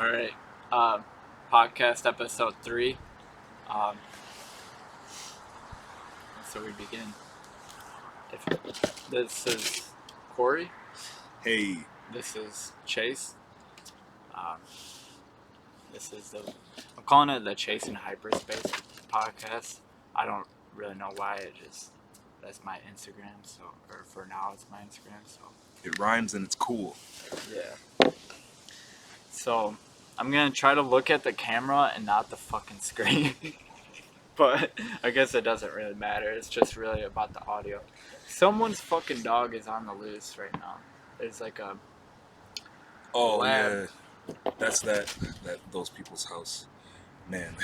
All right. Podcast episode 3. So we begin. This is Corey. Hey. This is Chase. This is I'm calling it the Chase and Hyperspace podcast. I don't really know why. That's my Instagram. Or for now, it's my Instagram. So It rhymes and it's cool. yeah. So I'm gonna try to look at the camera and not the fucking screen. But I guess it doesn't really matter. It's just really about the audio. Someone's fucking dog is on the loose right now. There's like a lab. Yeah, that's those people's house. Man,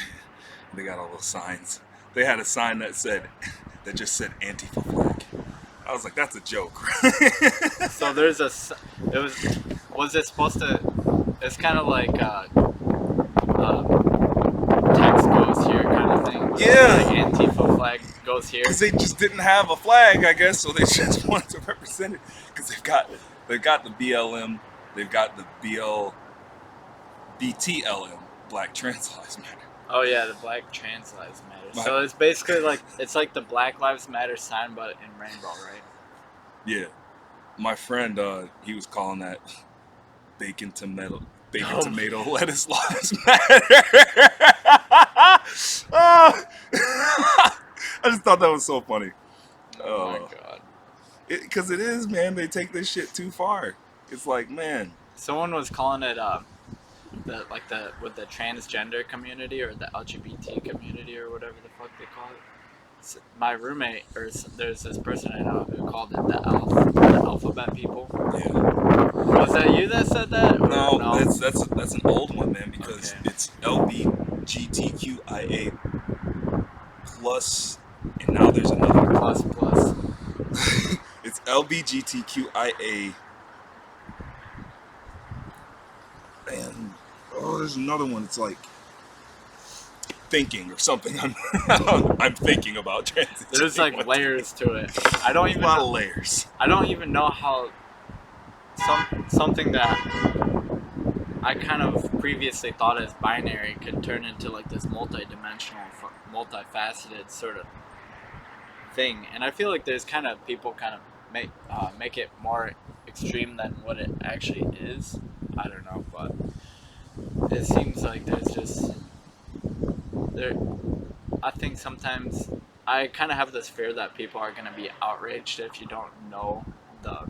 they got all those signs. They had a sign that just said Antifa flag. I was like, that's a joke. So there's was it supposed to? It's kind of like text goes here kind of thing. Yeah. Like Antifa flag goes here. Because they just didn't have a flag, I guess, so they just wanted to represent it. Because they've got the BLM, they've got the BTLM, Black Trans Lives Matter. Oh yeah, the Black Trans Lives Matter. So it's basically like the Black Lives Matter sign, but in rainbow, right? Yeah. My friend, he was calling that bacon tomato lettuce lives matter. I just thought that was so funny. Oh my god. Because it is, man. They take this shit too far. It's like, man. Someone was calling it with the transgender community or the LGBT community or whatever the fuck they call it. So my roommate, there's this person I know who called it the alphabet people. Yeah. Was that you that said that? No, that's an old one, man, because it's LBGTQIA plus, and now there's another plus. It's LBGTQIA. And there's another one. It's like thinking or something. I'm thinking about transition. There's like layers to it. I don't even a lot of layers. I don't even know how something that I kind of previously thought as binary could turn into like this multi-dimensional, multifaceted sort of thing. And I feel like there's kind of people kind of make it more extreme than what it actually is. I don't know, but it seems like there's just I think sometimes I kind of have this fear that people are going to be outraged if you don't know the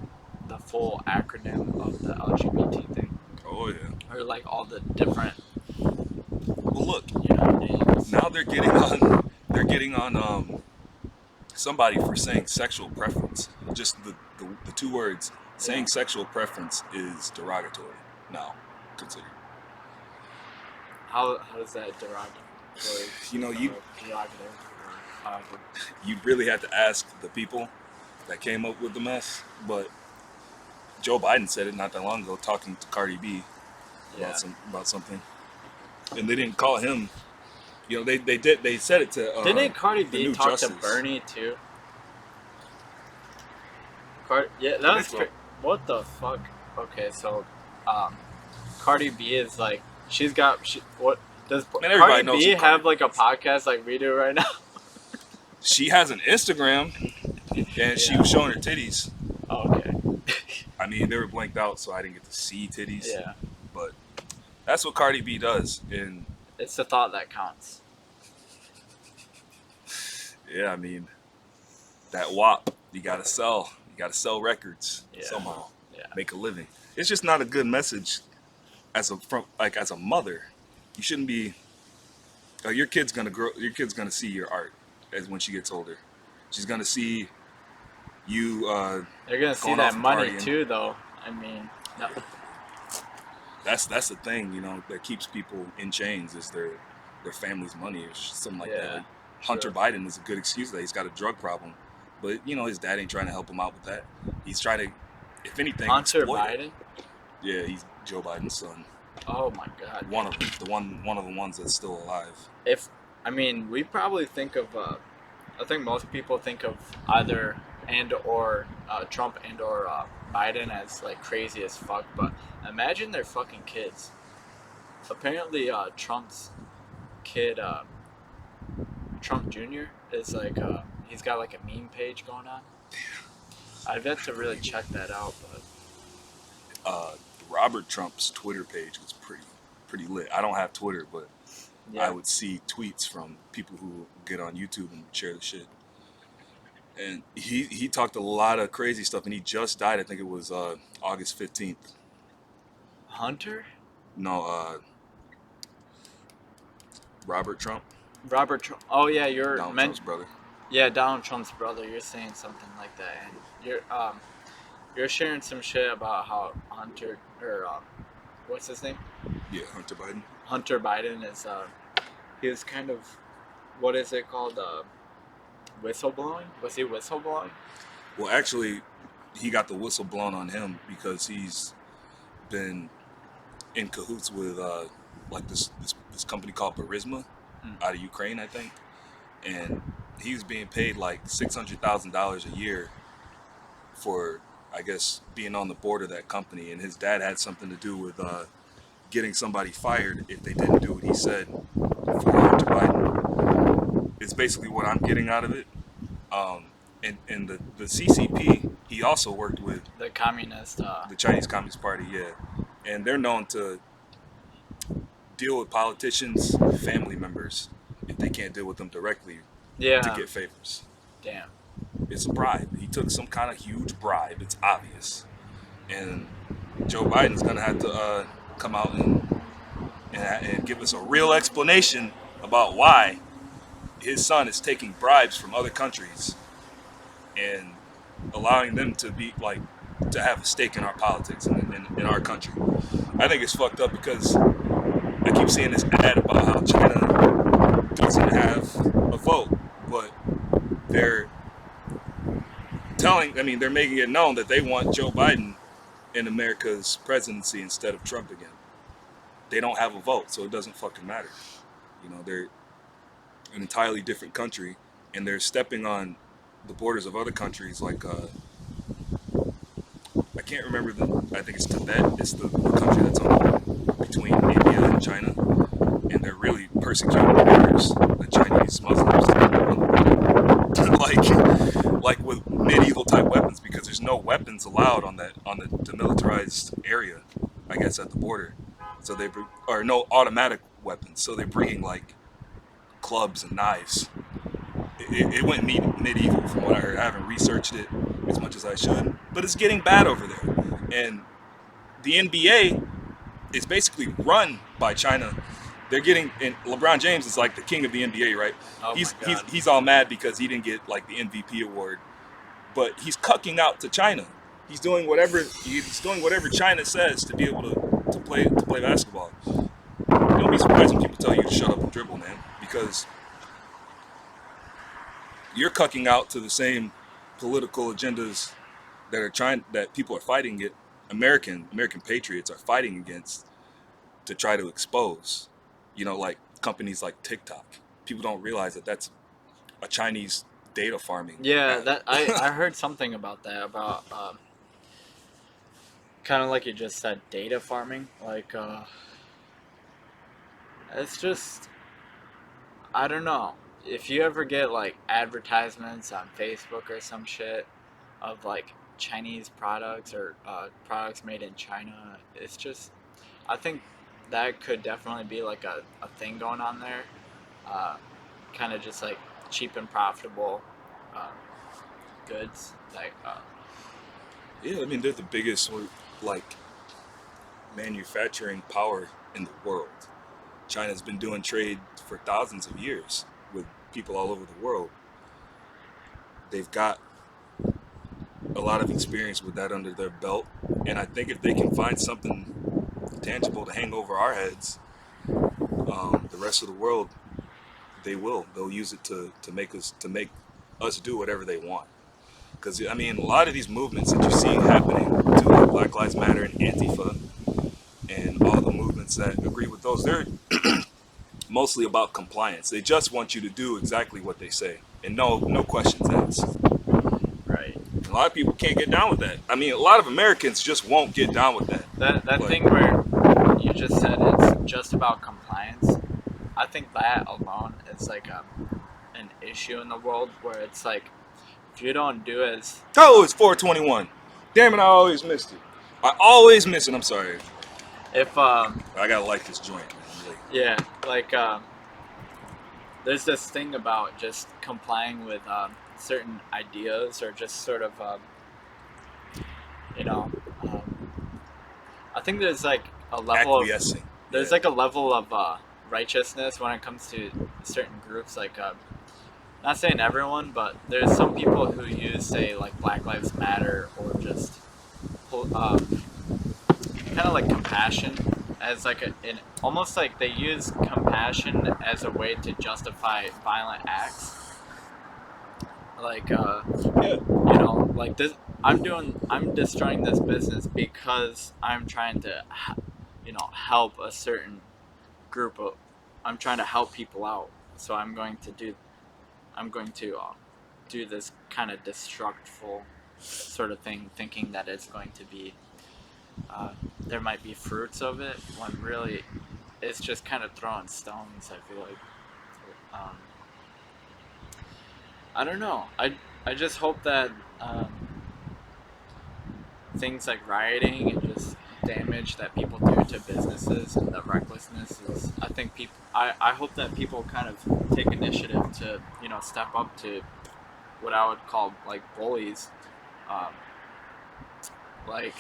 full acronym of the LGBT thing. Oh yeah. Or like all the different. Well, look. Names. Now they're getting on somebody for saying sexual preference. Just the two words. Saying sexual preference is derogatory now considered. How is that derogatory? You'd really have to ask the people that came up with the mess, but Joe Biden said it not that long ago, talking to Cardi B about something, and they didn't call him. They said it to. Didn't Cardi B talk Justice. to Bernie too? That was what the fuck. Okay, so Cardi B is like what does Cardi B have like a podcast like we do right now? She has an Instagram, and she was showing her titties. Oh, okay. I mean, they were blanked out, so I didn't get to see titties. Yeah. But that's what Cardi B does, and it's the thought that counts. Yeah, I mean, that WAP, you gotta sell records somehow, make a living. It's just not a good message as a mother. You shouldn't be. Your kid's gonna grow. Your kid's gonna see your art when she gets older. She's gonna see you. They're gonna see that money too, though. I mean, no. That's the thing, that keeps people in chains is their family's money or something like that. Hunter Biden is a good excuse that he's got a drug problem, but his dad ain't trying to help him out with that. He's trying to, if anything, Hunter Biden. Yeah, he's Joe Biden's son. Oh my god. One of them, one of the ones that's still alive. We probably think of. I think most people think of either Trump and or Biden as like crazy as fuck, but imagine their fucking kids. apparently Trump's kid, Trump Jr. is like he's got like a meme page going on. I've yet to really check that out, but Robert Trump's Twitter page was pretty lit. I don't have Twitter, but yeah. I would see tweets from people who get on YouTube and share the shit. And he talked a lot of crazy stuff, and he just died. I think it was August 15th. Hunter? No, Robert Trump. Robert Trump. Oh yeah, Trump's brother. Yeah, Donald Trump's brother. You're saying something like that, and you're sharing some shit about how Hunter or what's his name? Yeah, Hunter Biden. Hunter Biden is he was kind of, what is it called? Whistleblowing? Was he whistleblowing? Well, actually, he got the whistle blown on him because he's been in cahoots with like this company called Burisma out of Ukraine, I think, and he was being paid like $600,000 a year for, I guess, being on the board of that company, and his dad had something to do with getting somebody fired if they didn't do what he said for Hunter Biden. It's basically what I'm getting out of it. And the CCP, he also worked with the communist, the Chinese Communist Party, yeah, and they're known to deal with politicians, family members, if they can't deal with them directly, to get favors. Damn. It's a bribe. He took some kind of huge bribe. It's obvious, and Joe Biden's gonna have to come out and give us a real explanation about why his son is taking bribes from other countries and allowing them to be like to have a stake in our politics and in our country. I think it's fucked up because I keep seeing this ad about how China doesn't have a vote, but they're they're making it known that they want Joe Biden in America's presidency instead of Trump again. They don't have a vote, so it doesn't fucking matter. You know, they're an entirely different country, and they're stepping on the borders of other countries like I can't remember I think it's Tibet. It's the country that's on between India and China, and they're really persecuting the Uyghurs, the Chinese Muslims, like with medieval type weapons, because there's no weapons allowed on the demilitarized area, I guess, at the border. So or no automatic weapons. So they're bringing like clubs and knives. It went medieval from what I heard. I haven't researched it as much as I should, but it's getting bad over there. And the NBA is basically run by China. They're getting, and LeBron James is like the king of the NBA, right? Oh he's all mad because he didn't get like the MVP award, but he's cucking out to China. He's doing whatever China says to be able to play basketball. Don't be surprised when people tell you to shut up and dribble, man, because you're cucking out to the same political agendas that people are fighting it. American patriots are fighting against to try to expose. You know, like companies like TikTok. People don't realize that that's a Chinese data farming. Yeah, that I heard something about that, about kind of like you just said, data farming. Like it's just, I don't know. If you ever get like advertisements on Facebook or some shit of like Chinese products or products made in China, it's just, I think that could definitely be like a thing going on there. Kind of just like cheap and profitable goods. Like, yeah, I mean, they're the biggest like manufacturing power in the world. China's been doing trade for thousands of years with people all over the world. They've got a lot of experience with that under their belt, and I think if they can find something tangible to hang over our heads, the rest of the world, they'll use it to make us do whatever they want. Because I mean, a lot of these movements that you see happening to like Black Lives Matter and Antifa and all the movements that agree with those, they're mostly about compliance. They just want you to do exactly what they say and no questions asked. Right. A lot of people can't get down with that. I mean, a lot of Americans just won't get down with that. That thing where you just said it's just about compliance. I think that alone is like an issue in the world where it's like, if you don't do as... Oh, it's 421. Damn it, I always missed it. I always miss it. I'm sorry. If I gotta like this joint. Really. yeah, like there's this thing about just complying with certain ideas, or just sort of you know, I think there's like a level acquiescing. There's like a level of righteousness when it comes to certain groups, like not saying everyone, but there's some people who use, say, like Black Lives Matter, or just kind of like compassion as like almost like they use compassion as a way to justify violent acts. Like like this, I'm destroying this business because I'm trying to help a certain group of, I'm trying to help people out, so I'm going to do this kind of destructful sort of thing, thinking that it's going to be there might be fruits of it, when really it's just kind of throwing stones. I feel like I don't know. I just hope that things like rioting and just damage that people do to businesses and the recklessness is, I think I hope that people kind of take initiative to step up to what I would call like bullies. Like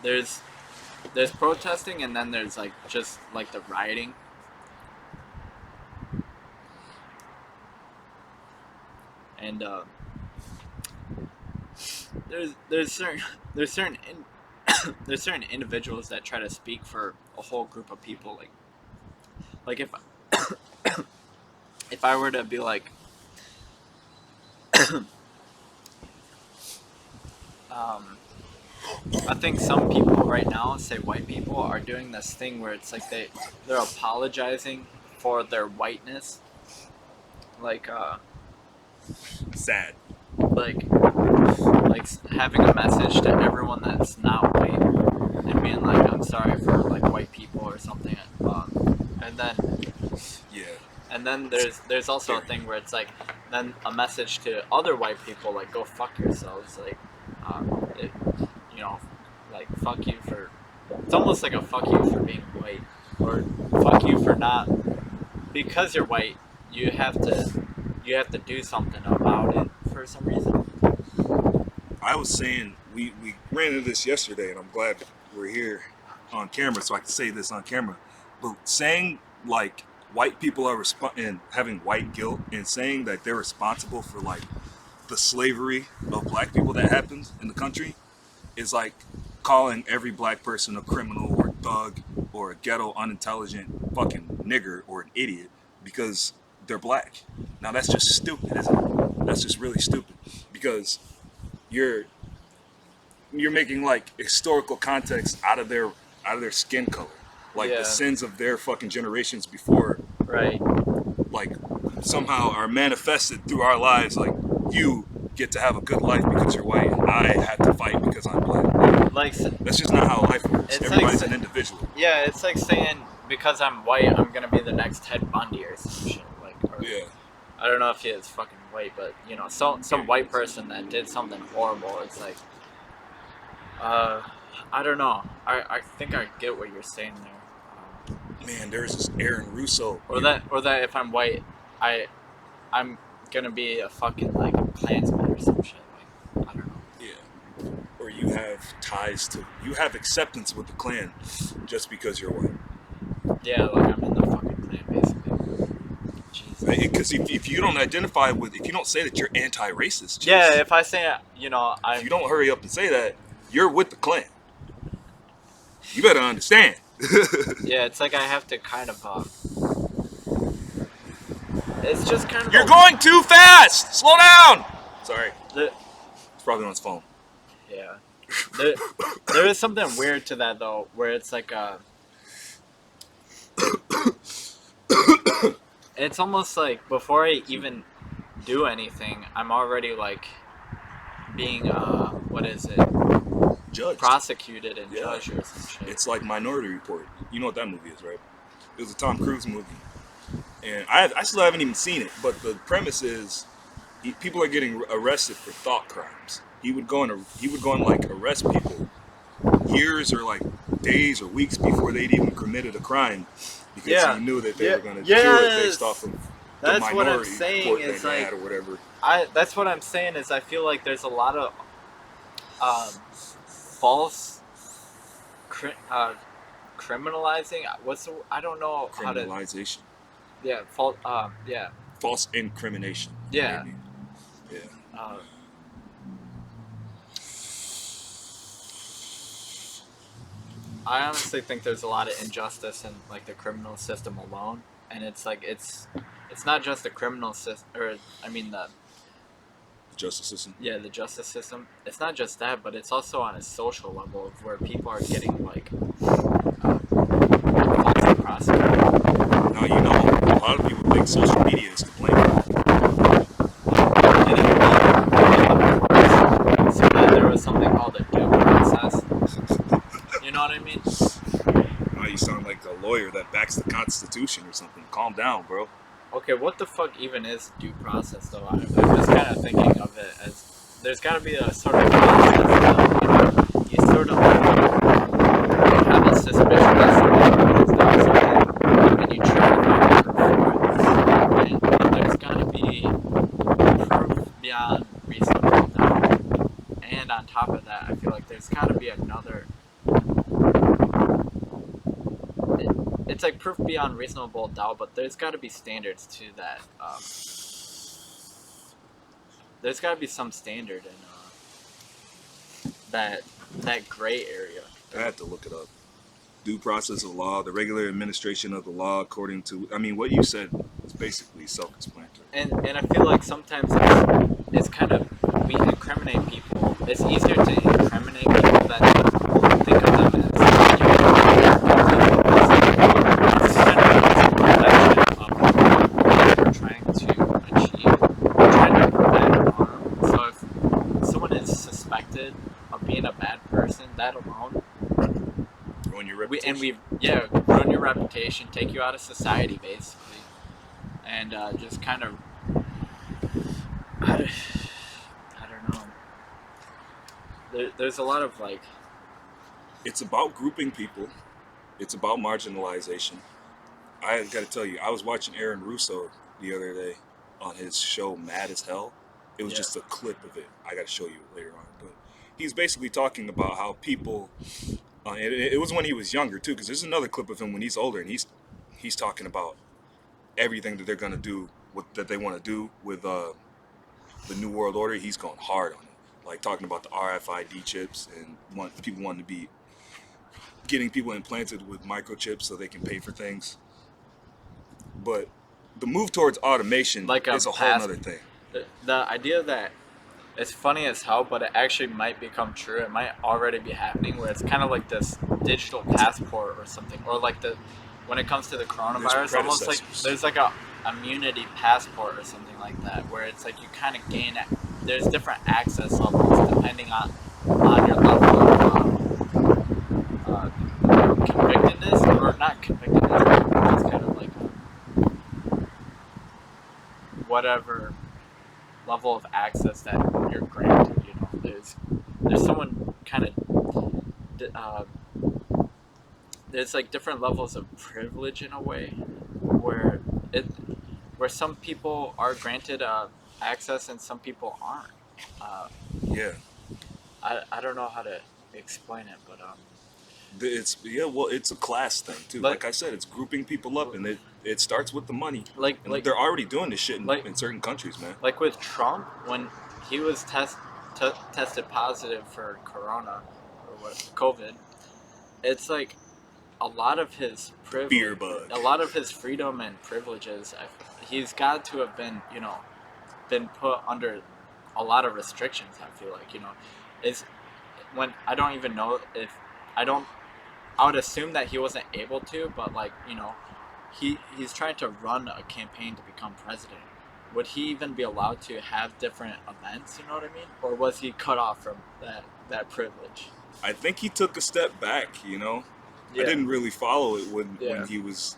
there's protesting, and then there's like just like the rioting. And there's certain individuals that try to speak for a whole group of people. Like if I were to be like I think some people right now, say white people, are doing this thing where it's like they're apologizing for their whiteness. Like sad. Like having a message to everyone that's not white, and being like, I'm sorry for like white people or something. And then there's also a thing where it's like, then a message to other white people, like, go fuck yourselves. Like like, fuck you for, it's almost like a fuck you for being white, or fuck you for not, because you're white, you have to do something about it for some reason. I was saying, we ran into this yesterday, and I'm glad we're here on camera so I can say this on camera. But saying like white people are and having white guilt, and saying that they're responsible for like the slavery of black people that happened in the country is like calling every black person a criminal or a thug or a ghetto unintelligent fucking nigger or an idiot because they're black. Now that's just stupid, isn't it? That's just really stupid, because you're making like historical context out of their skin color, like the sins of their fucking generations before, right? Like somehow are manifested through our lives. Like, you get to have a good life because you're white, and I have to fight because I'm black. Like that's just not how life works. Everybody's like, an individual. Yeah, it's like saying because I'm white, I'm gonna be the next Ted Bundy or some shit. I don't know if he is fucking white, but some white person that did something horrible. It's like, I don't know. I think I get what you're saying there. Man, there's this Aaron Russo. Or that if I'm white, I'm gonna be a fucking like Klansman or some shit. Like, I don't know. Yeah. Or you have acceptance with the Klan just because you're white. Yeah, like I'm in the fucking Klan basically. Because if you don't identify with, if you don't say that you're anti-racist, yeah, if I say, if you don't hurry up and say that, you're with the Klan. You better understand. Yeah, it's like I have to kind of, it's just kind of... You're going too fast! Slow down! Sorry. It's probably on his phone. Yeah. There is something weird to that, though, where it's like, it's almost like before I even do anything, I'm already like being what is it? judged, prosecuted and judged or some shit. It's like Minority Report. You know what that movie is, right? It was a Tom Cruise movie, and I still haven't even seen it. But the premise is, people are getting arrested for thought crimes. He would go and like arrest people years or like days or weeks before they'd even committed a crime, because he knew that they were going to do it based off of the That's what I'm minority saying. report Is they like had or whatever. That's what I'm saying. Is I feel like there's a lot of false criminalizing. I don't know how to. Criminalization. Yeah, false. Yeah. False incrimination. Yeah. Maybe. Yeah. I honestly think there's a lot of injustice in like the criminal system alone, and it's like it's not just the criminal system, or I mean the justice system. Yeah, the justice system. It's not just that, but it's also on a social level of where people are getting like falsely prosecuted. Now you know a lot of people think social media is to blame. So that there was something called a due process. You know what I mean? Now you sound like a lawyer that backs the Constitution or something. Calm down, bro. Okay, what the fuck even is due process, though? I'm just kind of thinking of it as there's got to be a sort of process. You sort of have a suspicion that someone has done something, and you try to find proof for it. And there's got to be proof beyond reasonable doubt. And on top of that, I feel like there's got to be another. It's like proof beyond reasonable doubt, but there's got to be standards to that. There's got to be some standard in that gray area. I had to look it up. Due process of law, the regular administration of the law according to. I mean, what you said is basically self-explanatory. And I feel like sometimes it's kind of, we incriminate people. It's easier to incriminate people than to think of them as. That alone, ruin your reputation. Ruin your reputation, take you out of society, basically, and just kind of, I don't know. There's a lot of like. It's about grouping people. It's about marginalization. I got to tell you, I was watching Aaron Russo the other day on his show Mad as Hell. It was just a clip of it. I got to show you later on, but. He's basically talking about how people, it was when he was younger too, because there's another clip of him when he's older, and he's talking about everything that they're gonna do, that they want to do with the New World Order. He's going hard on it, like talking about the RFID chips and people wanting to be getting people implanted with microchips so they can pay for things. But the move towards automation is a whole other thing. The idea that. It's funny as hell, but it actually might become true. It might already be happening, where it's kind of like this digital passport or something, or like when it comes to the coronavirus, almost like there's like a immunity passport or something like that, where it's like you kind of gain it. There's different access levels depending on your level of convictedness, or not convictedness, but it's kind of like whatever level of access that you're granted. You know, there's someone kind of there's like different levels of privilege in a way, where some people are granted access and some people aren't. I don't know how to explain it, but it's a class thing too. Like I said, it's grouping people up, and it starts with the money. Like they're already doing this shit in certain countries, man. Like with Trump, when he was tested positive for corona or COVID, it's like a lot of his privilege, beer bug, a lot of his freedom and privileges. He's got to have been put under a lot of restrictions. I feel like is when I don't even know if I would assume that he wasn't able to, but like he's trying to run a campaign to become president. Would he even be allowed to have different events? You know what I mean? Or was he cut off from that privilege? I think he took a step back, you know. Yeah. I didn't really follow it when he was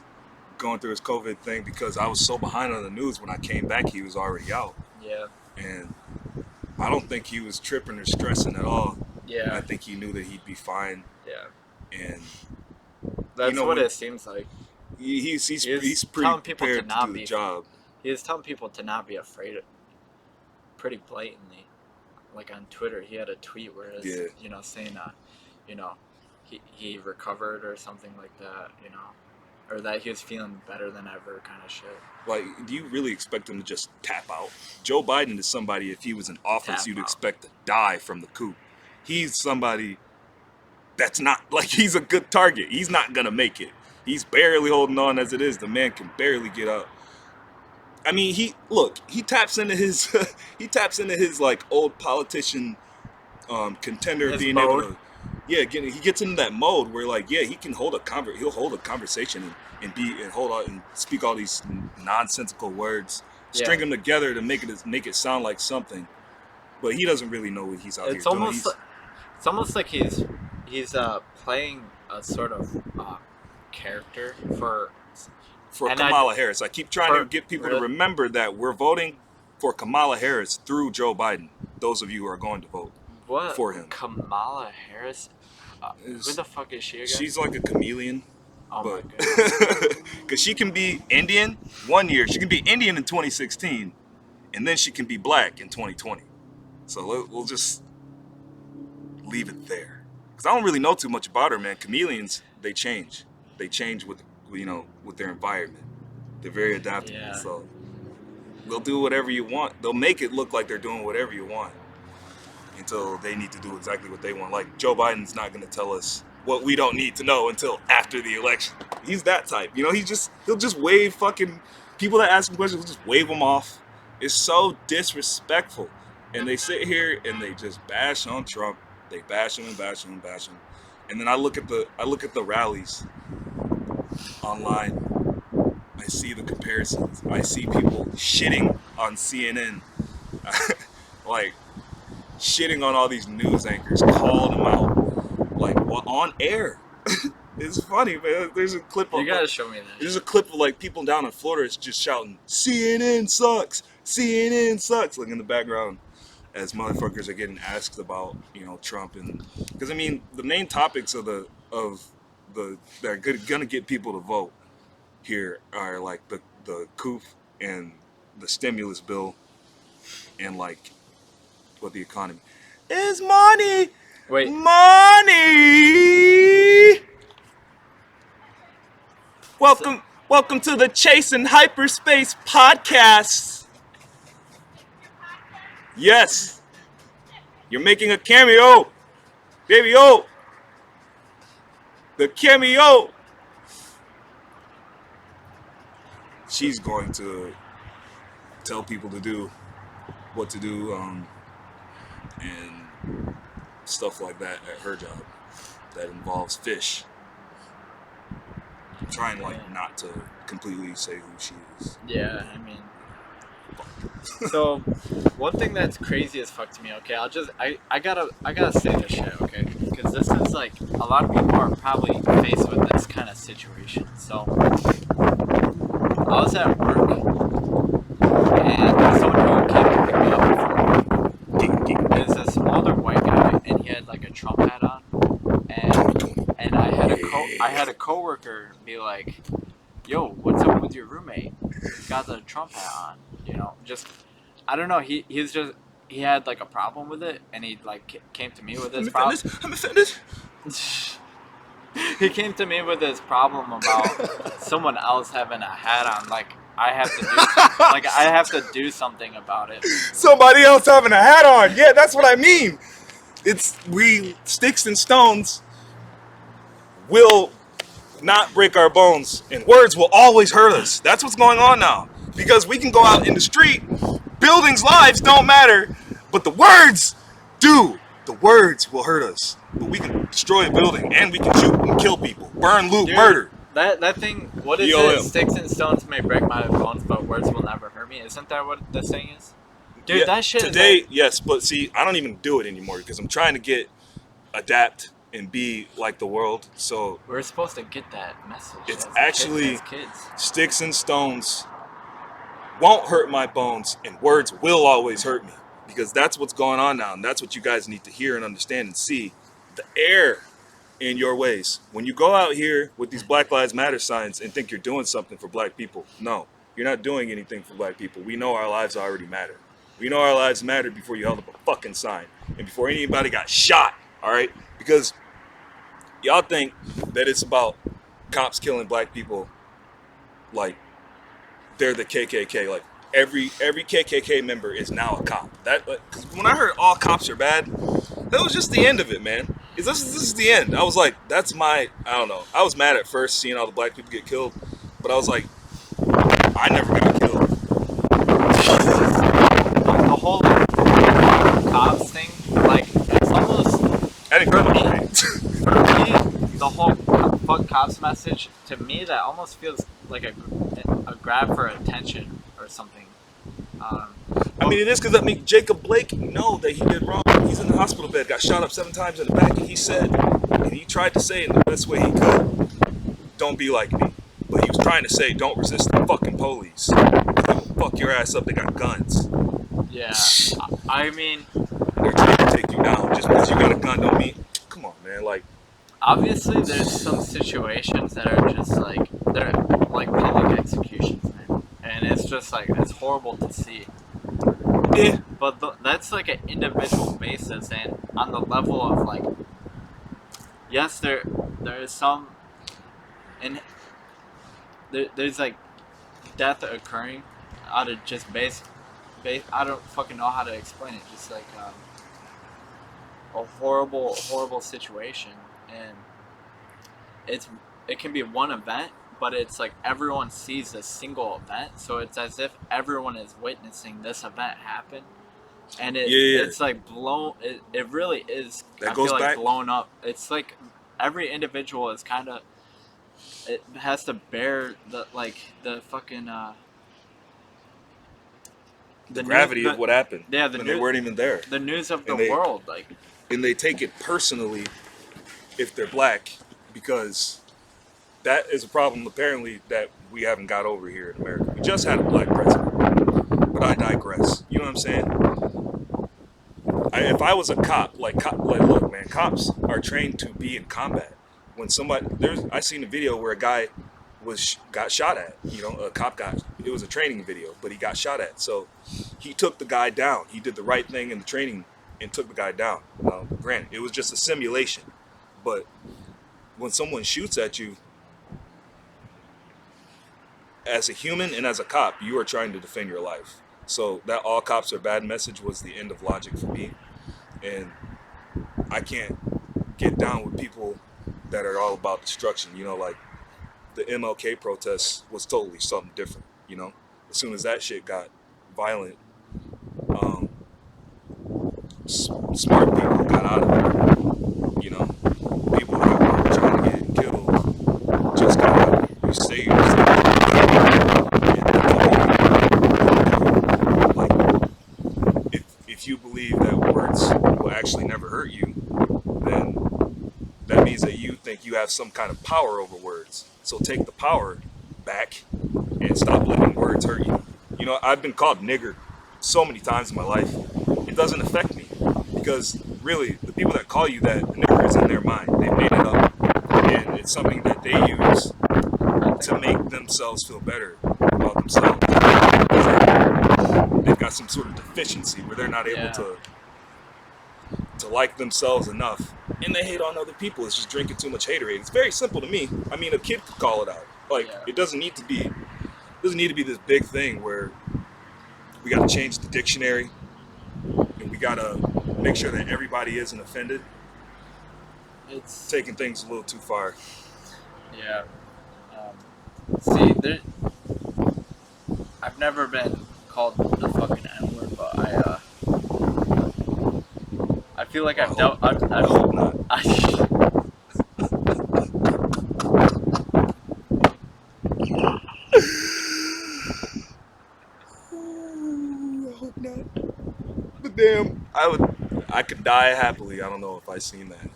going through his COVID thing because I was so behind on the news. When I came back, he was already out. Yeah. And I don't think he was tripping or stressing at all. Yeah. I think he knew that he'd be fine. Yeah. And that's what it seems like. He's pretty prepared to do the job. He was telling people to not be afraid, pretty blatantly. Like on Twitter, he had a tweet where it's, you know, saying, you know, he recovered or something like that, you know, or that he was feeling better than ever, kind of shit. Like, do you really expect him to just tap out? Joe Biden is somebody, if he was in office, you'd expect to die from the coup. He's somebody that's not, like, he's a good target. He's not gonna make it. He's barely holding on as it is. The man can barely get up. I mean, he taps into his like old politician contender his being mode. able to, he gets into that mode where like, he can hold he'll hold a conversation and speak all these nonsensical words, string them together to make it sound like something, but he doesn't really know what he's out here doing. It's almost like he's playing a sort of character for Kamala Harris. I keep trying to get people to remember that we're voting for Kamala Harris through Joe Biden. Those of you who are going to vote for him. Kamala Harris? Who the fuck is she again? She's like a chameleon. Oh my god. Because she can be Indian 1 year. She can be Indian in 2016. And then she can be black in 2020. So we'll just leave it there. Because I don't really know too much about her, man. Chameleons, they change. They change with their environment. They're very adaptable. Yeah. So they'll do whatever you want. They'll make it look like they're doing whatever you want until they need to do exactly what they want. Like Joe Biden's not going to tell us what we don't need to know until after the election. He's that type. You know, he'll just wave fucking people that ask him questions, he'll just wave them off. It's so disrespectful. And they sit here and they just bash on Trump. They bash him and bash him and bash him. And then I look at the rallies online. I see the comparisons. I see people shitting on CNN, like shitting on all these news anchors, calling them out, like on air. It's funny, man. There's a clip. You gotta show me that. There's a clip of like people down in Florida just shouting, "CNN sucks, CNN sucks," like in the background, as motherfuckers are getting asked about, Trump, and because I mean the main topics that are gonna get people to vote here are like the coup and the stimulus bill and like what the economy is. Money. Wait. Money. Welcome to the Chasing Hyperspace podcast. Yes. You're making a cameo. Baby, oh. The cameo. She's going to tell people to do what to do, and stuff like that at her job that involves fish. I'm trying not to completely say who she is. Yeah, I mean. So, one thing that's crazy as fuck to me, okay, I gotta say this shit, okay, because this is like, a lot of people are probably faced with this kind of situation. So, I was at work, and someone who came to pick me up from work, there's this older white guy, and he had like a Trump hat on, and I had a coworker be like, "Yo, what's up with your roommate? He's got the Trump hat on." I don't know. He had like a problem with it, and he like came to me with this problem. I'm offended. He came to me with this problem about someone else having a hat on. Like I have to do something about it. Somebody else having a hat on. Yeah, that's what I mean. Sticks and stones will not break our bones, and words will always hurt us. That's what's going on now. Because we can go out in the street, buildings, lives don't matter, but the words do. The words will hurt us. But we can destroy a building, and we can shoot and kill people, burn, loot, murder. That thing, what is it? Sticks and stones may break my bones, but words will never hurt me. Isn't that what the saying is? Dude, that shit today, yes, but see, I don't even do it anymore because I'm trying to get adapt and be like the world. So we're supposed to get that message. It's actually kids. Sticks and stones won't hurt my bones, and words will always hurt me, because that's what's going on now, and that's what you guys need to hear and understand and see. The air in your ways. When you go out here with these Black Lives Matter signs and think you're doing something for black people, no, you're not doing anything for black people. We know our lives already matter. We know our lives mattered before you held up a fucking sign and before anybody got shot, all right? Because y'all think that it's about cops killing black people like they're the KKK. Like every KKK member is now a cop. That, cause when I heard all cops are bad, that was just the end of it, man. This is the end. I was like, that's my, I don't know. I was mad at first seeing all the black people get killed, but I was like, I never got killed. The whole cops thing, like, it's almost, I didn't for me, the whole fuck cops message, to me, that almost feels like a grab for attention or something. I mean, it is, because Jacob Blake know that he did wrong. He's in the hospital bed, got shot up 7 times in the back, and he said, and he tried to say in the best way he could, don't be like me. But he was trying to say, don't resist the fucking police. They will fuck your ass up, they got guns. Yeah, I mean, they're trying to take you down. Just because you got a gun don't mean, come on, man, like. Obviously, there's some situations that are just like, they're like public executions, man. And it's just like, it's horrible to see. Yeah. But that's like an individual basis, and on the level of like, yes, there is some, and there's like death occurring out of just base. I don't fucking know how to explain it. Just like a horrible situation, and it can be one event, but it's like everyone sees a single event, so it's as if everyone is witnessing this event happen, and it's like blown. It really is. That I goes feel like back. Blown up. It's like every individual is kind of. It has to bear the fucking. The gravity of what happened. Yeah, when they weren't even there. The news of the world, like. And they take it personally if they're black, because that is a problem apparently that we haven't got over here in America. We just had a black president, but I digress. You know what I'm saying? If I was a cop, like look, man, cops are trained to be in combat. When I seen a video where a guy got shot at. You know, a cop it was a training video, but he got shot at. So he took the guy down. He did the right thing in the training and took the guy down. Granted, it was just a simulation, but when someone shoots at you, as a human and as a cop, you are trying to defend your life. So that all cops are bad message was the end of logic for me. And I can't get down with people that are all about destruction. You know, like the MLK protests was totally something different. You know, as soon as that shit got violent, smart people got out of it. You know, people that were trying to get killed just got out of it. You saved yourself. Like, if you believe that words will actually never hurt you, then that means that you think you have some kind of power over words. So take the power back and stop letting words hurt you. You know, I've been called nigger so many times in my life. It doesn't affect me, because really, the people that call you that, nigger is in their mind. They made it up, and it's something that they use to make themselves feel better about themselves. They've got some sort of deficiency where they're not able to like themselves enough, and they hate on other people. It's just drinking too much haterade. It's very simple to me. I mean, a kid could call it out. Like, it doesn't need to be this big thing where we got to change the dictionary and we got to make sure that everybody isn't offended. It's taking things a little too far. Yeah. See, I've never been called the fucking N-word, but I feel like I've dealt. I hope not. I hope not. But damn, I could die happily. I don't know if I seen that.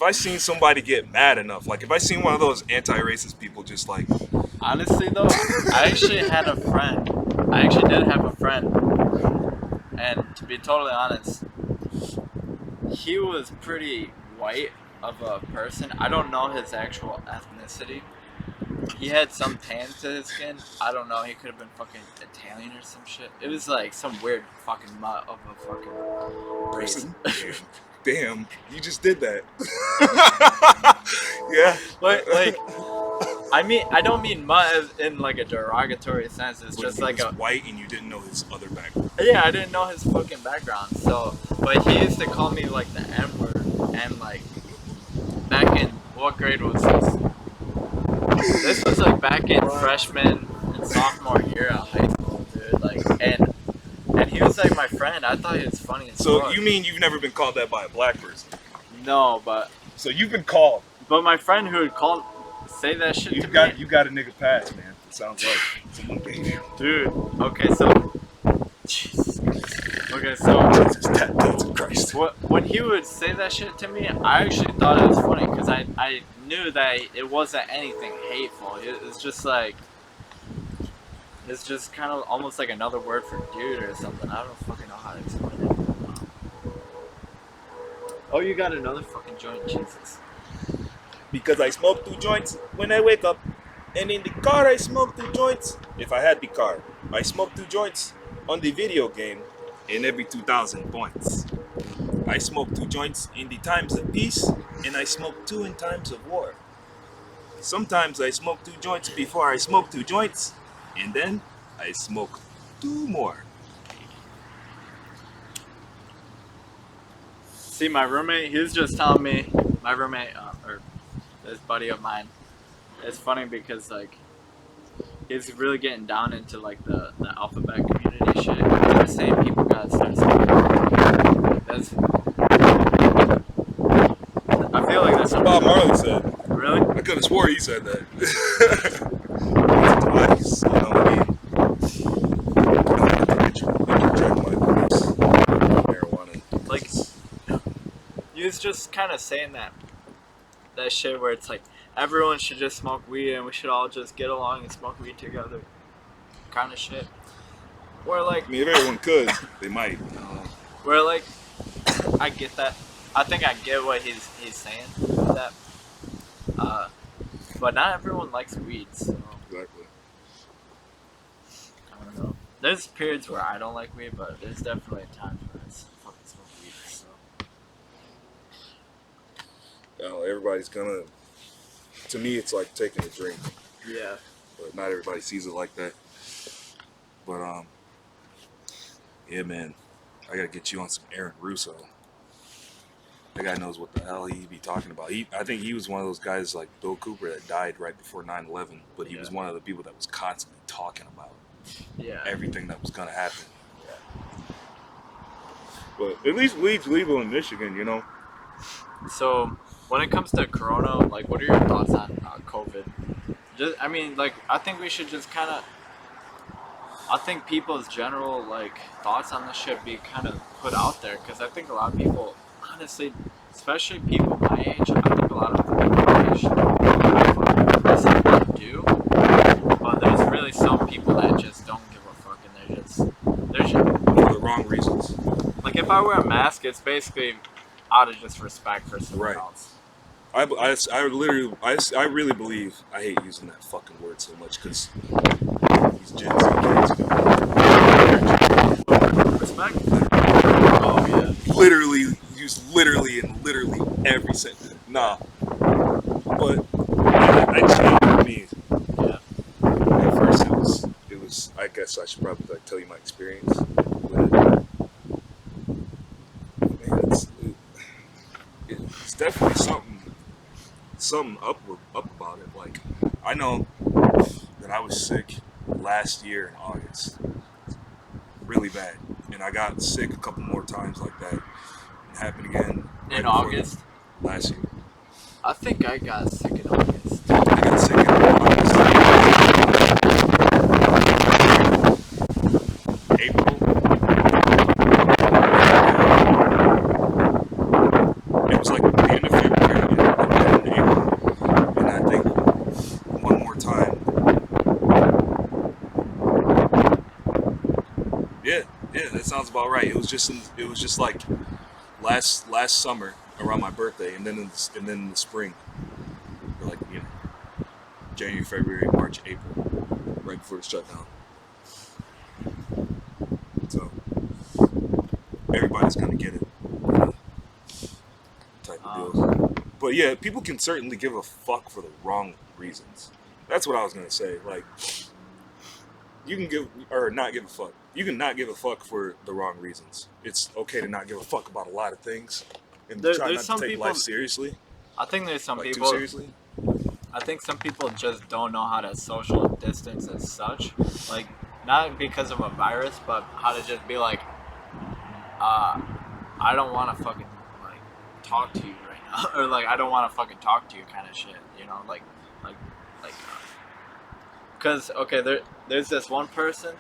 I seen somebody get mad enough, like if I seen one of those anti-racist people just like. Honestly though, I actually had a friend. I actually did have a friend, and to be totally honest, he was pretty white of a person. I don't know his actual ethnicity. He had some tan to his skin. I don't know. He could have been fucking Italian or some shit. It was like some weird fucking mutt of a fucking race. Damn, you just did that. Yeah. Like, I mean, I don't mean mutt as in like a derogatory sense. It's just like a white, and you didn't know his other background. Yeah, I didn't know his fucking background. So, but he used to call me like the N word, and like back in what grade was this? This was like back in freshman and sophomore year of high school, dude. Like, and he was like my friend. I thought he was funny as So fuck. you mean you've never been called that by a black person? No, but so you've been called. But my friend who would say that shit to me. You got a nigga pass, man. It sounds like someone gave you. Dude, okay, so. Jesus. Okay, so. Jesus Christ. When he would say that shit to me, I actually thought it was funny because I knew that it wasn't anything hateful. It's just like. It's just kind of almost like another word for dude or something. I don't fucking know how to explain it. Oh, you got another fucking joint, Jesus. Because I smoke 2 joints when I wake up. And in the car I smoke 2 joints. If I had the car. I smoke 2 joints on the video game in every 2,000 points. I smoke 2 joints in the times of peace. And I smoke 2 in times of war. Sometimes I smoke 2 joints before I smoke 2 joints. And then I smoke 2 more. See, my roommate, he was just telling me, my roommate, or this buddy of mine, it's funny because, like, he's really getting down into, like, the alphabet community shit. And he's saying people gotta start smoking. That's, I feel like that's what Bob Marley said. Really? I could have swore he said that. Twice, you know what I mean? Marijuana. Like, he was just kind of saying that shit where it's like everyone should just smoke weed and we should all just get along and smoke weed together, kind of shit. Where like, I mean, if everyone could, they might. Where like, I get that. I think I get what he's saying with that. But not everyone likes weed, so. Exactly. I don't know. There's periods where I don't like weed, but there's definitely times where I fucking smoke weed, so. Everybody's gonna. To me, it's like taking a drink. Yeah. But not everybody sees it like that. But yeah, man, I gotta get you on some Aaron Russo. That guy knows what the hell he be talking about. I think he was one of those guys like Bill Cooper that died right before 9/11, but he was one of the people that was constantly talking about everything that was gonna happen. Yeah. But at least weed's legal in Michigan, you know. So when it comes to Corona, like, what are your thoughts on COVID? I mean, like, I think we should just kind of. I think people's general like thoughts on this should be kind of put out there because I think a lot of people. Honestly, especially people my age, I think a lot of people my age do, but there's really some people that just don't give a fuck and they're just for the wrong reasons. Like if I wear a mask, it's basically out of just respect for someone else. I really believe, I hate using that fucking word so much because these Gen Z kids Respect? Oh yeah. Literally. Literally in literally every sentence. Nah. But I changed for me. Yeah. At first it was I guess I should probably like tell you my experience with it. Man, it's definitely something up about it. Like I know that I was sick last year in August. Really bad. And I got sick a couple more times like that. Happened again in August last year. I think I got sick in August. I got sick in August. April. It was like the end of February. Yeah, that sounds about right. It was just like last summer around my birthday, and then in the spring, or like January, February, March, April, right before the shutdown. So everybody's gonna get it, type of deal. But yeah, people can certainly give a fuck for the wrong reasons. That's what I was gonna say. Like, you can give or not give a fuck. You can not give a fuck for the wrong reasons. It's okay to not give a fuck about a lot of things and try not to take life seriously. I think there's some like people. Too seriously. I think some people just don't know how to social distance as such. Like, not because of a virus, but how to just be like, I don't want to fucking like talk to you right now, or like I don't want to fucking talk to you, kind of shit. You know, like. Because there's this one person,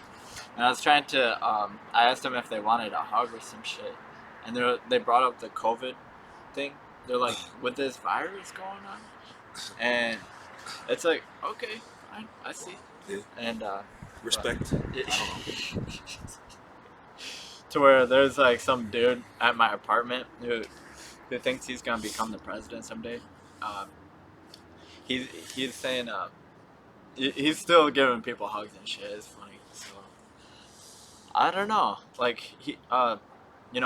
and I was trying to. I asked them if they wanted a hug or some shit, and they brought up the COVID thing. They're like, with this virus going on, and it's like, okay, I see, yeah. And respect. To where there's like some dude at my apartment who thinks he's gonna become the president someday. He's saying he's still giving people hugs and shit. It's funny. So I don't know. Like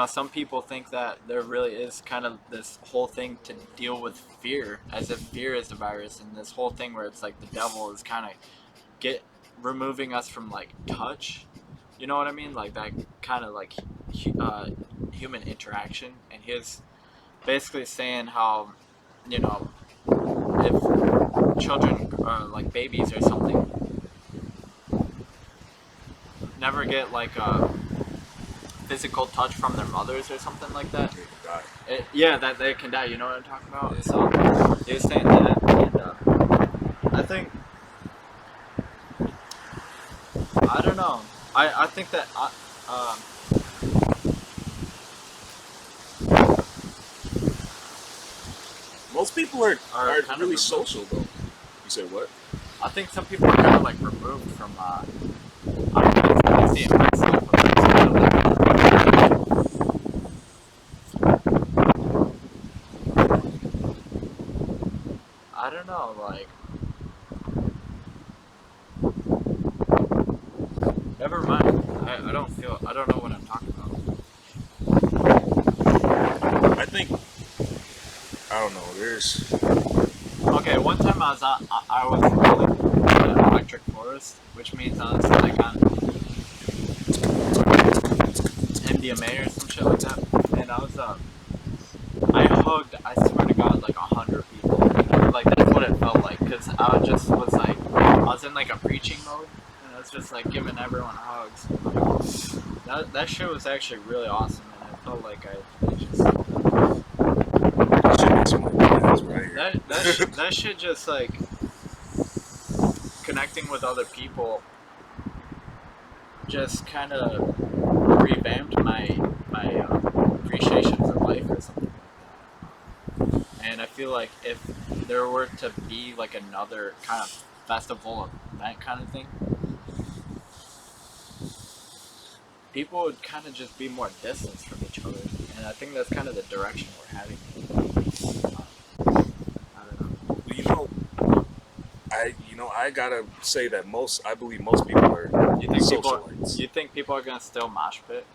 some people think that there really is kind of this whole thing to deal with fear, as if fear is the virus, and this whole thing where it's like the devil is kind of removing us from like touch. You know what I mean? Like that kind of like human interaction, and he's basically saying how if children like babies or something never get like a physical touch from their mothers or something like that, they can die. That they can die. You know what I'm talking about? Yeah. So he was saying that, and I think I don't know. I think that most people are really social though. You say what? I think some people are kind of like removed from. I don't know. I see it myself. But it's kind of I don't know. Like, never mind. I don't know what I'm talking about. I think. I don't know. There's. Okay, one time I was rolling in an electric forest, which means I was like on MDMA or some shit like that, and I hugged, I swear to God, like 100 people. Like that's what it felt like, because I was in like a preaching mode, and I was just like giving everyone hugs. That shit was actually really awesome, and I felt like that shit just like connecting with other people just kind of revamped my appreciation for life or something like that. And I feel like if there were to be like another kind of festival event kind of thing, people would kind of just be more distanced from each other, and I think that's kind of the direction we're heading. I gotta say that I believe most people are socialites. You think people are gonna still mosh pit?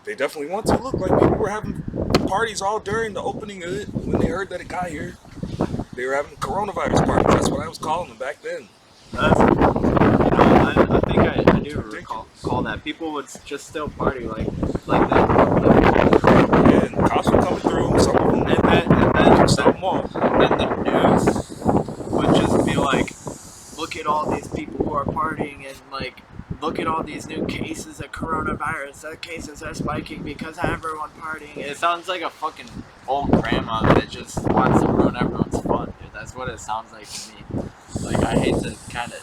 They definitely want to. Look, like people were having parties all during the opening of it when they heard that it got here. They were having coronavirus parties. That's what I was calling them back then. I think I do recall that people would just still party like that. Yeah, and cops were coming through. Some of them, and the news would just be like, look at all these people who are partying, and like, look at all these new cases of coronavirus. The cases are spiking because of everyone partying. It sounds like a fucking old grandma that just wants to ruin everyone's fun, dude. That's what it sounds like to me. Like, I hate to kind of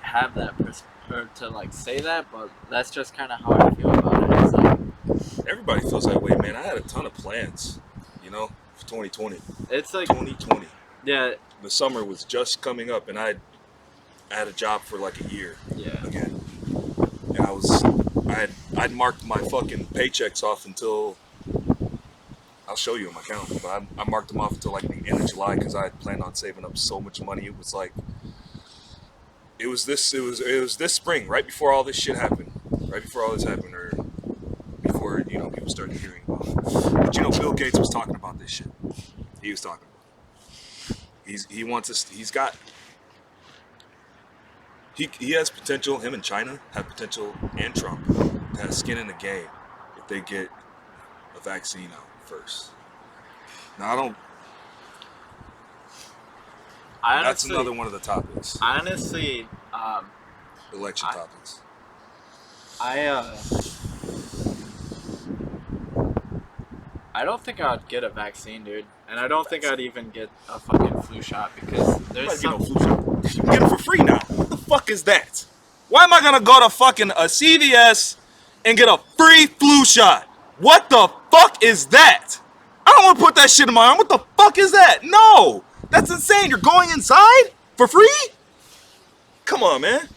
have that or to like say that, but that's just kind of how I feel about it. It's like, everybody feels that way, man. I had a ton of plans, for 2020. It's like 2020. Yeah. The summer was just coming up, and I had a job for like a year. Yeah. Again. And I'd marked my fucking paychecks off until, I'll show you in my calendar, but I marked them off until like the end of July because I had planned on saving up so much money. It was like, it was this spring, right before all this shit happened, right before all this happened, or before, you know, people started hearing about it. But you know, Bill Gates was talking about this shit. He was talking about it. He wants us. He has potential. Him and China have potential, and Trump has skin in the game if they get a vaccine out first. Now that's another one of the topics. Honestly, election topics. I don't think I'd get a vaccine, dude, and I don't think I'd even get a fucking flu shot because there's some flu shot. You can get them for free now. What the fuck is that? Why am I gonna go to fucking a CVS and get a free flu shot? What the fuck is that? I don't want to put that shit in my arm. What the fuck is that? No, that's insane. You're going inside for free? Come on, man.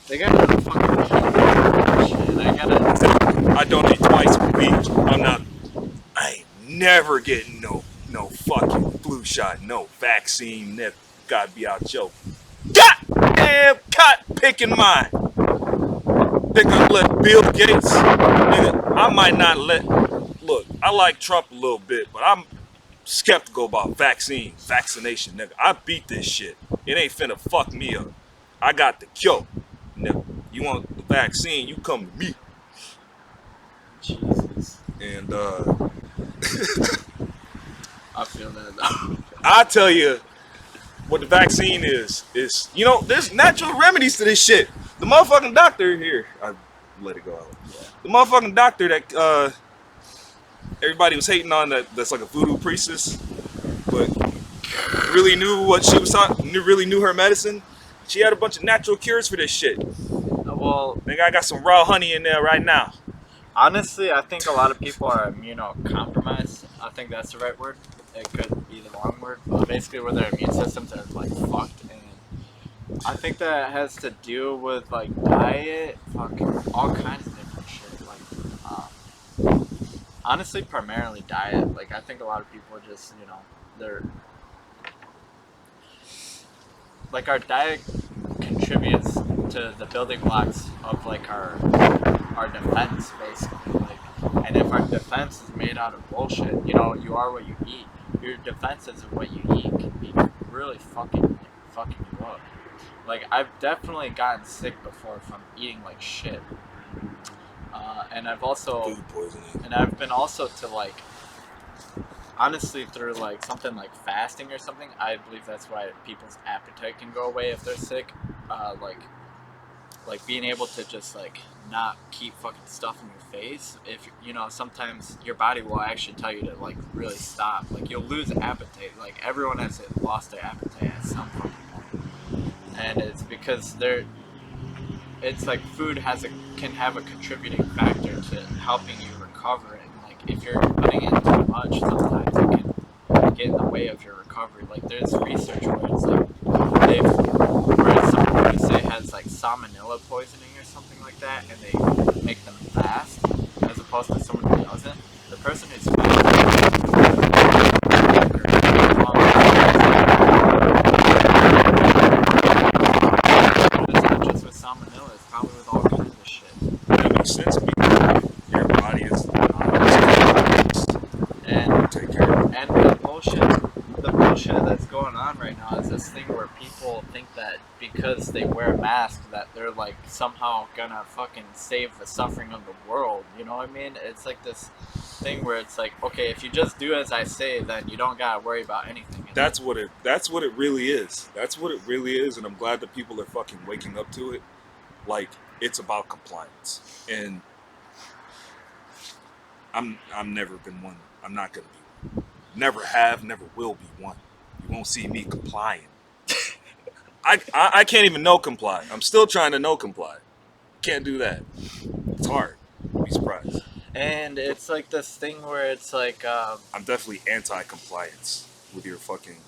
They gotta fucking shit. I donate twice a week. I ain't never getting no fucking flu shot, no vaccine. That gotta be out your goddamn cot picking mind. Think I'm let Bill Gates? Nigga, I might not let. Look, I like Trump a little bit, but I'm skeptical about vaccination, nigga. I beat this shit. It ain't finna fuck me up. I got the cure, nigga. You want the vaccine? You come to me. Jesus. And I feel that though. I tell you what the vaccine is, you know, there's natural remedies to this shit. The motherfucking doctor here, I let it go out. Yeah. The motherfucking doctor that everybody was hating on, that's like a voodoo priestess, but really knew what she was talking, really knew her medicine. She had a bunch of natural cures for this shit. Well, nigga, I got some raw honey in there right now. Honestly, I think a lot of people are immunocompromised. I think that's the right word. It could be the wrong word, but basically where their immune systems are like fucked. And I think that has to do with like diet, fucking all kinds of different shit. Like, honestly, primarily diet. Like, I think a lot of people just, they're like, our diet contributes to the building blocks of like our defense, basically. Like, and if our defense is made out of bullshit, you are what you eat. Your defenses of what you eat can be really fucking you up. Like, I've definitely gotten sick before from eating like shit. And I've also food poisoning. And I've been also to like, honestly, through like something like fasting or something. I believe that's why people's appetite can go away if they're sick. Like being able to just like not keep fucking stuff in your face. If sometimes your body will actually tell you to like really stop. Like, you'll lose appetite. Like, everyone has lost their appetite at some fucking point, and it's because it's like food can have a contributing factor to helping you recover. And like, if you're putting in too much, sometimes it can get in the way of your recovery. Like, there's research where it's like somebody say has like salmonella poisoning or something like that, and they make them fast as opposed to someone who doesn't. The person who's it's not just with salmonella, it's probably with all kinds of shit. That makes sense because your body is and take care of it. And the bullshit that's going on right now is this thing where people think that because they wear a mask that they're like somehow gonna fucking save the suffering of the world. You know what I mean? It's like this thing where it's like, okay, if you just do as I say, then you don't gotta worry about anything. That's what it really is. That's what it really is, and I'm glad that people are fucking waking up to it. Like, it's about compliance. And I'm never been one. I'm not gonna be one. Never have, never will be one. You won't see me complying. I can't even no comply. I'm still trying to no comply. Can't do that. It's hard. You'd be surprised. And it's like this thing where it's like I'm definitely anti-compliance with your fucking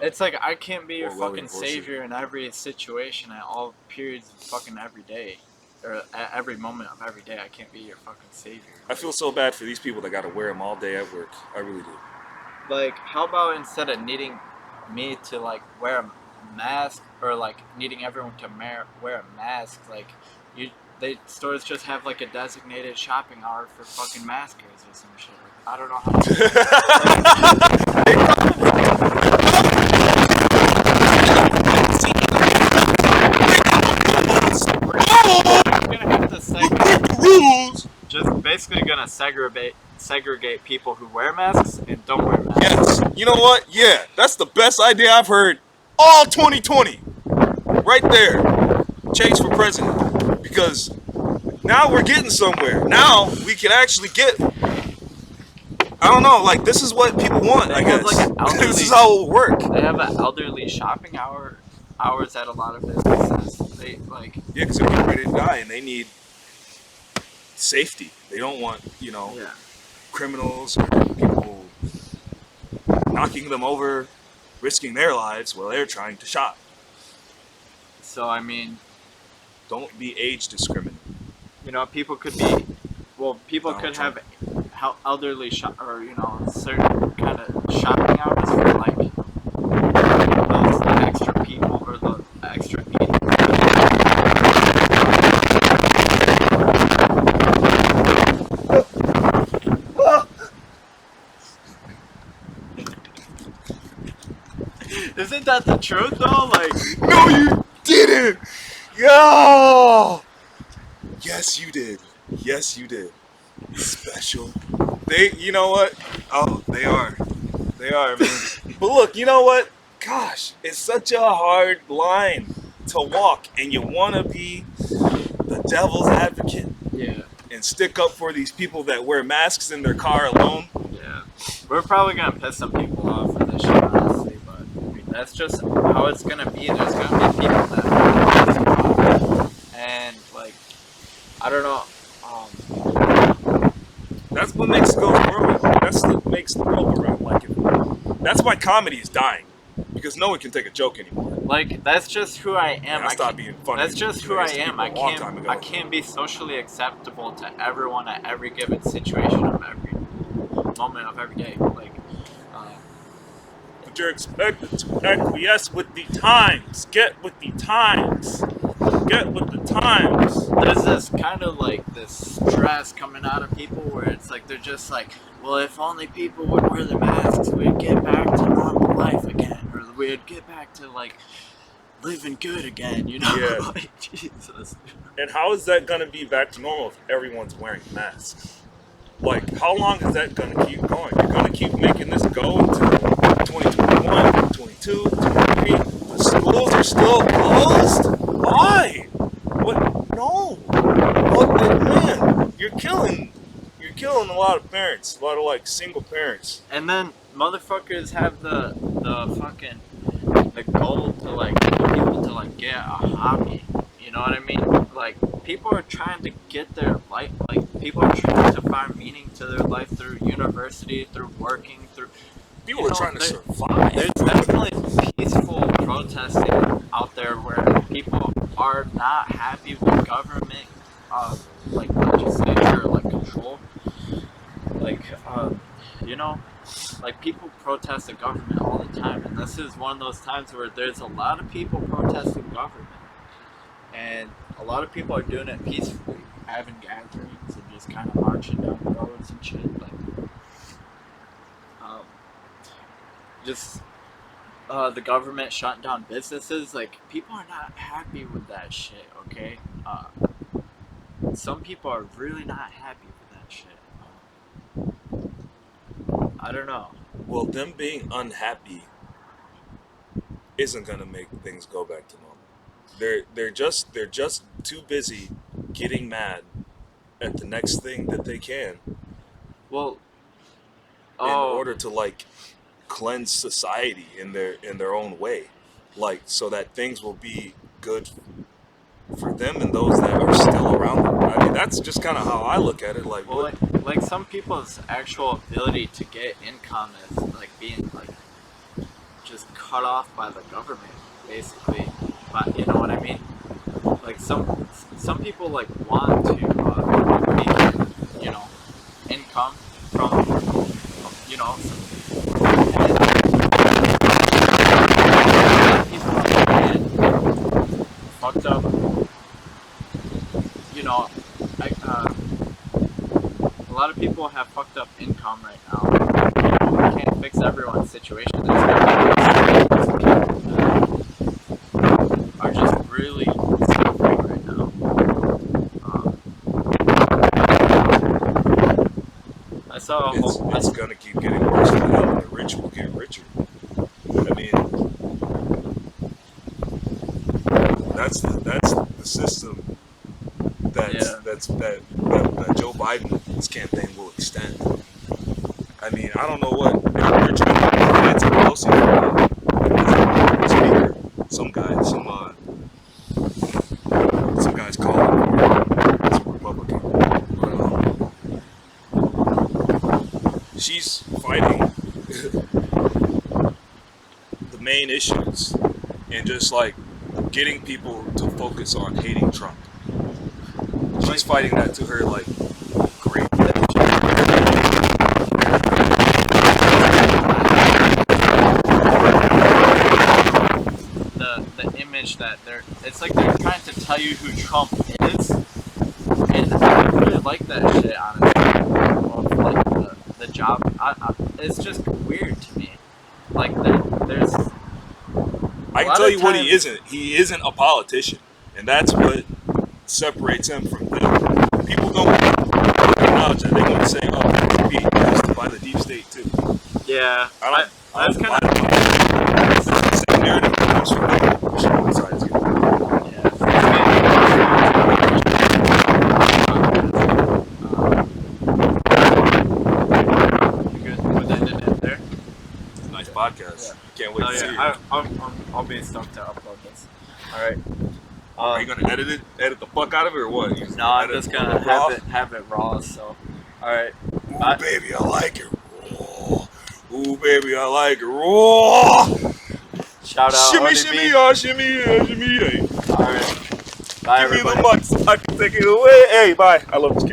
It's like I can't be your well fucking reinforce it. savior in every situation at all periods of fucking every day. Or at every moment of every day. I can't be your fucking savior. I feel so bad for these people that got to wear them all day at work. I really do. Like, how about instead of needing me to, like, wear a mask, or, like, needing everyone to wear a mask, like, stores just have, like, a designated shopping hour for fucking maskers or some shit. Like, I don't know how we're gonna have to just basically gonna segregate people who wear masks and don't wear masks. Yes. You know what? Yeah, that's the best idea I've heard all 2020. Right there. Chase for president. Because now we're getting somewhere. Now we can actually get, I don't know, like, this is what people want, I guess. Like this is how it will work. They have an elderly shopping hours at a lot of businesses. They, like... Yeah, because they're getting ready to die and they need safety. They don't want, criminals or people knocking them over, risking their lives while they're trying to shop. So, I mean... Don't be age discriminant. You know, people could be... Well, people could have elderly or, certain kind of shopping hours for, like, those extra people or the extra eating. Isn't that the truth, though? Like, no, you didn't. Yo. Yes, you did. Yes, you did. Special. You know what? Oh, they are. They are, man. But look, you know what? Gosh, it's such a hard line to walk, and you want to be the devil's advocate. Yeah. And stick up for these people that wear masks in their car alone. Yeah. We're probably going to piss some people off with this shit, honestly, but I mean, that's just how it's going to be. There's going to be people that and, like, I don't know. That's what makes it go forward. That's what makes the world go round. Like, that's why comedy is dying, because no one can take a joke anymore. Like, that's just who I am. I stopped being funny. That's just who I am. I can't be socially acceptable to everyone at every given situation of every moment of every day. Like, but you're expected to acquiesce with the times. Get with the times. Get with the times. There's this kind of like this stress coming out of people where it's like they're just like, well, if only people would wear their masks, we'd get back to normal life again, or we'd get back to like living good again, you know? Yeah. Like, Jesus. And how is that gonna be back to normal if everyone's wearing masks? Like, how long is that gonna keep going? You're gonna keep making this go until 2021, 2022, 2023. The schools are still closed? Why? What? No. What? Man, you're killing a lot of parents, a lot of like single parents. And then motherfuckers have the fucking the goal to like people to like get a hobby. You know what I mean? Like, people are trying to get their life, like, people are trying to find meaning to their life through university, through working, through... People are trying to survive. There's definitely peaceful protesting out there where people are not happy with government, like, legislature, or, like, control. Like, like, people protest the government all the time, and this is one of those times where there's a lot of people protesting government. And a lot of people are doing it peacefully, having gatherings and just kind of marching down the roads and shit. Like, the government shutting down businesses. Like, people are not happy with that shit. Okay, some people are really not happy with that shit. I don't know. Well, them being unhappy isn't gonna make things go back to normal. They're just too busy getting mad at the next thing that they can. Well, in order to like cleanse society in their own way, like so that things will be good for them and those that are still around them. I mean, that's just kind of how I look at it. Like, well, like some people's actual ability to get income is like being like just cut off by the government, basically. But you know what I mean? Like some people like want to make, you know, income from, you know, fucked up, you know, a lot of people have fucked up income right now. You know, we can't fix everyone's situation. There's are just really suffering right now. I saw a whole. It's gonna keep getting worse for the the rich will get richer. I mean, that's the system that Joe Biden's campaign will extend. I mean, I don't know what they're trying to do. Nancy Pelosi as a speaker. Some guys call him as a Republican. She's fighting the main issues and just like getting people to focus on hating Trump. She's fighting that to her like great. The image that it's like they're trying to tell you who Trump is, and I really like that shit, honestly. Of like the job, it's just weird to me. Like there's. I can tell you what he isn't. He isn't a politician, and that's what separates him from them. People don't acknowledge that. They want to say, "Oh, he's used by the deep state too." Yeah, I that's don't kind of. It's the same narrative that comes from both sides. Podcast. Yeah. Can't wait to see it. I'll be stoked to upload this. All right. Are you gonna edit the fuck out of it or what? No, I'm just gonna have it raw. So, all right. Ooh, baby, I like it raw. Ooh, baby, I like it raw. Shout out. Shimmy, shimmy, y'all, shimmy, yeah, shimmy, yeah. All right. Bye, everybody. Give me the mutts. I can take it away. Hey, bye. I love this kid.